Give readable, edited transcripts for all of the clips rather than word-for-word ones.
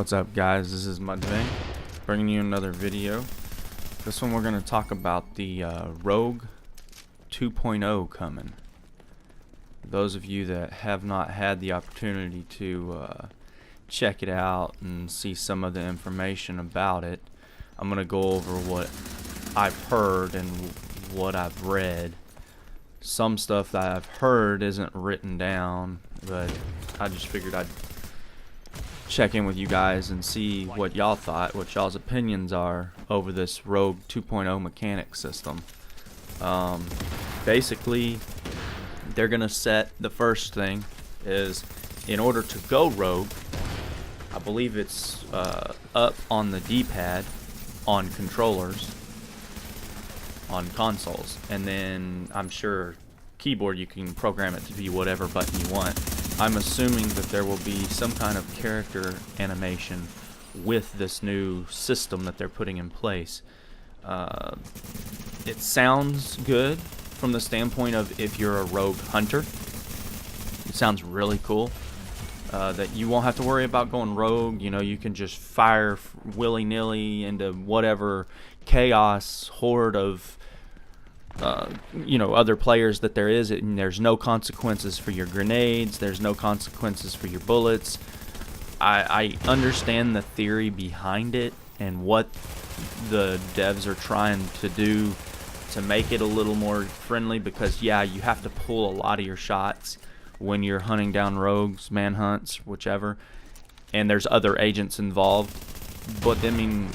What's up, guys? This is Muddvain, bringing you another video. This one we're going to talk about the Rogue 2.0 coming. Those of you that have not had the opportunity to check it out and see some of the information about it, I'm going to go over what I've heard and what I've read. Some stuff that I've heard isn't written down, but I just figured I'd check in with you guys and see what y'all thought, what y'all's opinions are over this Rogue 2.0 mechanic system. Basically, they're gonna set, the first thing is, in order to go Rogue, I believe it's up on the D-pad on controllers on consoles, and then I'm sure keyboard you can program it to be whatever button you want. I'm assuming that there will be some kind of character animation with this new system that they're putting in place. It sounds good from the standpoint of if you're a rogue hunter. It sounds really cool. That you won't have to worry about going rogue. You know, you can just fire willy-nilly into whatever chaos horde of other players that there is, and there's no consequences for your grenades, there's no consequences for your bullets. I understand the theory behind it and what the devs are trying to do to make it a little more friendly, because yeah, you have to pull a lot of your shots when you're hunting down rogues, manhunts, whichever, and there's other agents involved. But I mean,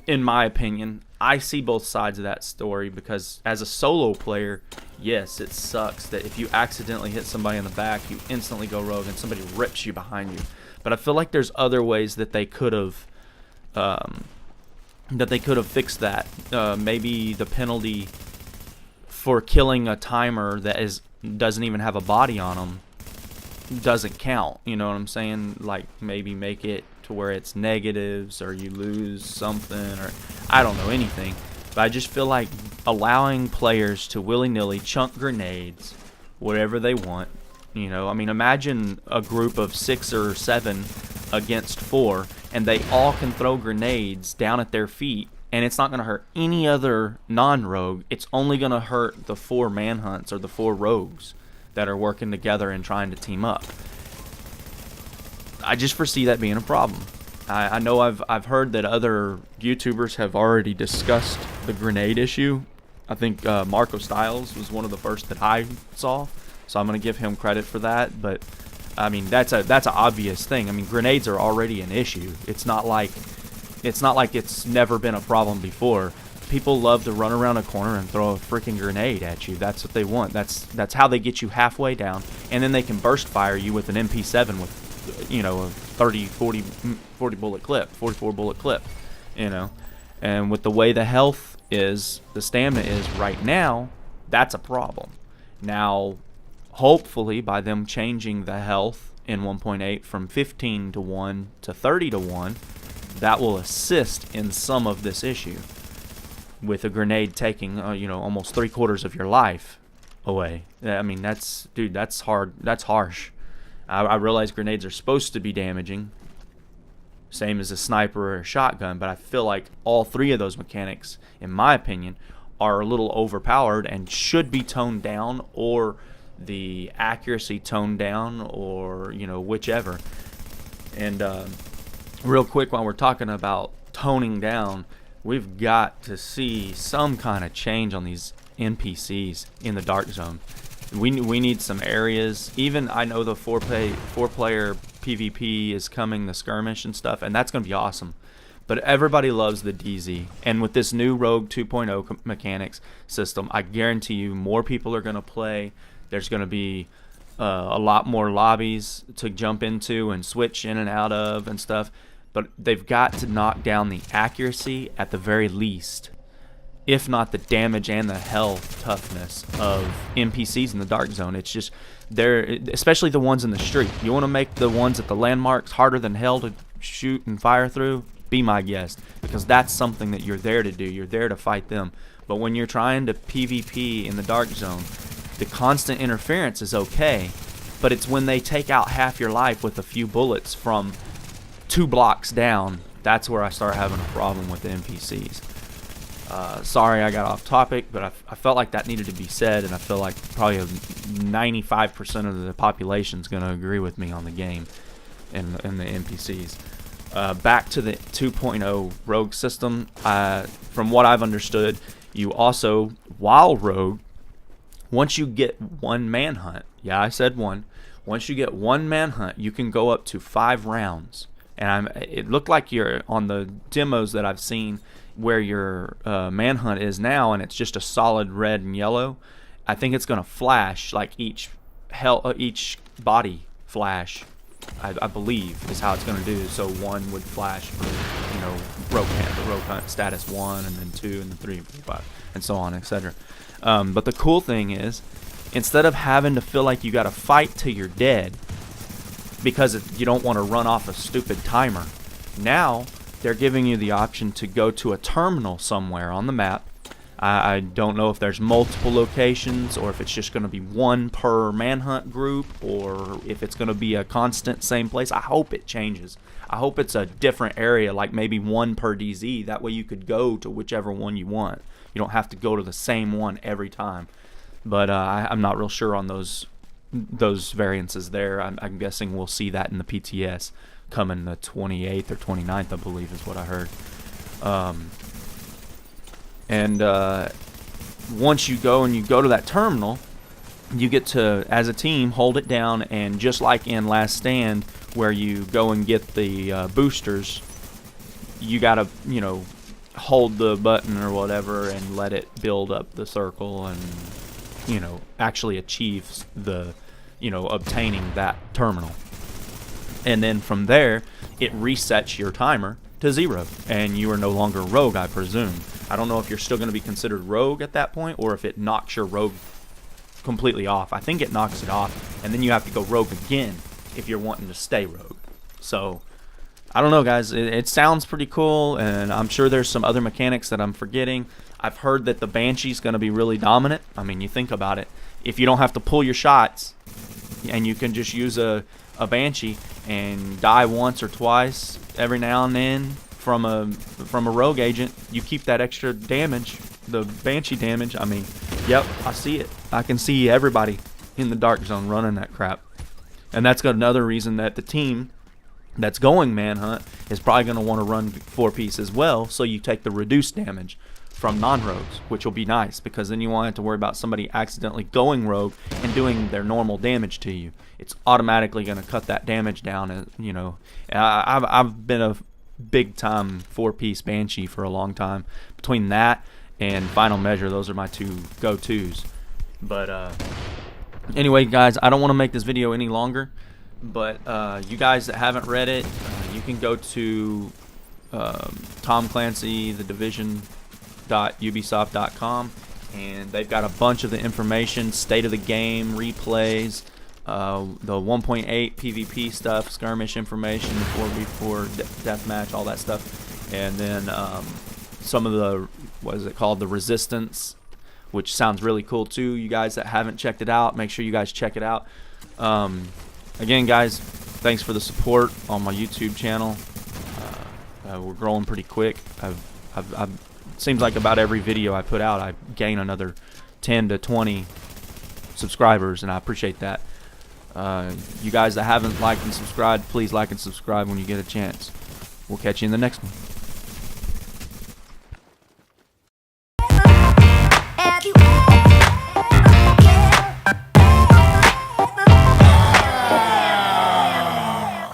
in my opinion, I see both sides of that story, because as a solo player, yes, it sucks that if you accidentally hit somebody in the back, you instantly go rogue and somebody rips you behind you. But I feel like there's other ways that they could have fixed that. Maybe the penalty for killing a timer that doesn't even have a body on them doesn't count. You know what I'm saying? Like, maybe make it to where it's negatives, or you lose something, or I don't know, anything. But I just feel like allowing players to willy-nilly chunk grenades whatever they want. You know, I mean, imagine a group of 6 or 7 against 4, and they all can throw grenades down at their feet, and it's not going to hurt any other non-rogue. It's only going to hurt the 4 manhunts or the 4 rogues that are working together and trying to team up. I just foresee that being a problem. I know I've heard that other YouTubers have already discussed the grenade issue. I think Marco Styles was one of the first that I saw, so I'm going to give him credit for that. But I mean, that's an obvious thing. I mean, grenades are already an issue. It's not like it's never been a problem before. People love to run around a corner and throw a freaking grenade at you. That's what they want. That's how they get you halfway down, and then they can burst fire you with an MP7 with, you know, a 40 bullet clip, 44 bullet clip, you know. And with the way the health is, the stamina is right now, that's a problem. Now, hopefully, by them changing the health in 1.8 from 15 to 1 to 30 to 1, that will assist in some of this issue, with a grenade taking almost 3/4 of your life away. I mean, that's hard. That's harsh. I realize grenades are supposed to be damaging, same as a sniper or a shotgun, but I feel like all 3 of those mechanics, in my opinion, are a little overpowered and should be toned down, or the accuracy toned down, or whichever. And real quick, while we're talking about toning down, we've got to see some kind of change on these NPCs in the Dark Zone. We need some areas. Even I know the 4-player PvP is coming, the skirmish and stuff, and that's going to be awesome. But everybody loves the DZ. And with this new Rogue 2.0 mechanics system, I guarantee you more people are going to play. There's going to be a lot more lobbies to jump into and switch in and out of and stuff. But they've got to knock down the accuracy at the very least, if not the damage and the health toughness of NPCs in the Dark Zone. It's just, especially the ones in the street. You want to make the ones at the landmarks harder than hell to shoot and fire through? Be my guest, because that's something that you're there to do. You're there to fight them. But when you're trying to PvP in the Dark Zone, the constant interference is okay, but it's when they take out half your life with a few bullets from 2 blocks down, that's where I start having a problem with the NPCs. Sorry I got off topic, but I felt like that needed to be said, and I feel like probably 95% of the population is going to agree with me on the game and the NPCs. Back to the 2.0 rogue system, from what I've understood, you also, while rogue, once you get 1 manhunt, yeah, I said 1, once you get 1 manhunt, you can go up to 5 rounds. And it looked like you're on the demos that I've seen where your manhunt is now, and it's just a solid red and yellow. I think it's going to flash, like each body flash, I believe, is how it's going to do. So 1 would flash for, rogue hunt status 1, and then 2, and then 3, 4, 5, and so on, etc. But the cool thing is, instead of having to feel like you got to fight till you're dead because you don't want to run off a stupid timer, now they're giving you the option to go to a terminal somewhere on the map. I don't know if there's multiple locations, or if it's just going to be 1 per manhunt group, or if it's going to be a constant same place. I hope it changes. I hope it's a different area, like maybe 1 per DZ. That way you could go to whichever one you want. You don't have to go to the same one every time. But I'm not real sure on those variances there. I'm guessing we'll see that in the PTS coming the 28th or 29th, I believe is what I heard. Once you go to that terminal, you get to, as a team, hold it down, and just like in Last Stand, where you go and get the boosters, you gotta, hold the button or whatever and let it build up the circle and, actually achieve the, obtaining that terminal. And then from there, it resets your timer to 0, and you are no longer rogue, I presume. I don't know if you're still going to be considered rogue at that point, or if it knocks your rogue completely off. I think it knocks it off, and then you have to go rogue again if you're wanting to stay rogue. So, I don't know, guys. It sounds pretty cool, and I'm sure there's some other mechanics that I'm forgetting. I've heard that the Banshee's going to be really dominant. I mean, you think about it. If you don't have to pull your shots, and you can just use a Banshee and die once or twice every now and then from a rogue agent, you keep that extra damage, the Banshee damage. I mean, yep, I see it. I can see everybody in the dark zone running that crap. And that's another reason that the team that's going manhunt is probably going to want to run 4-piece as well, so you take the reduced damage from non-rogues, which will be nice, because then you won't have to worry about somebody accidentally going rogue and doing their normal damage to you. It's automatically going to cut that damage down. I've been a big-time 4-piece Banshee for a long time. Between that and Final Measure, those are my 2 go-tos. But anyway, guys, I don't want to make this video any longer, but you guys that haven't read it, you can go to Tom Clancy, The Division .ubisoft.com, and they've got a bunch of the information, state of the game, replays, the 1.8 PvP stuff, skirmish information, 4v4 deathmatch, all that stuff, and then some of the, what is it called, the Resistance, which sounds really cool too. You guys that haven't checked it out, make sure you guys check it out. Again, guys, thanks for the support on my YouTube channel. We're growing pretty quick. Seems like about every video I put out, I gain another 10 to 20 subscribers, and I appreciate that. You guys that haven't liked and subscribed, please like and subscribe when you get a chance. We'll catch you in the next one.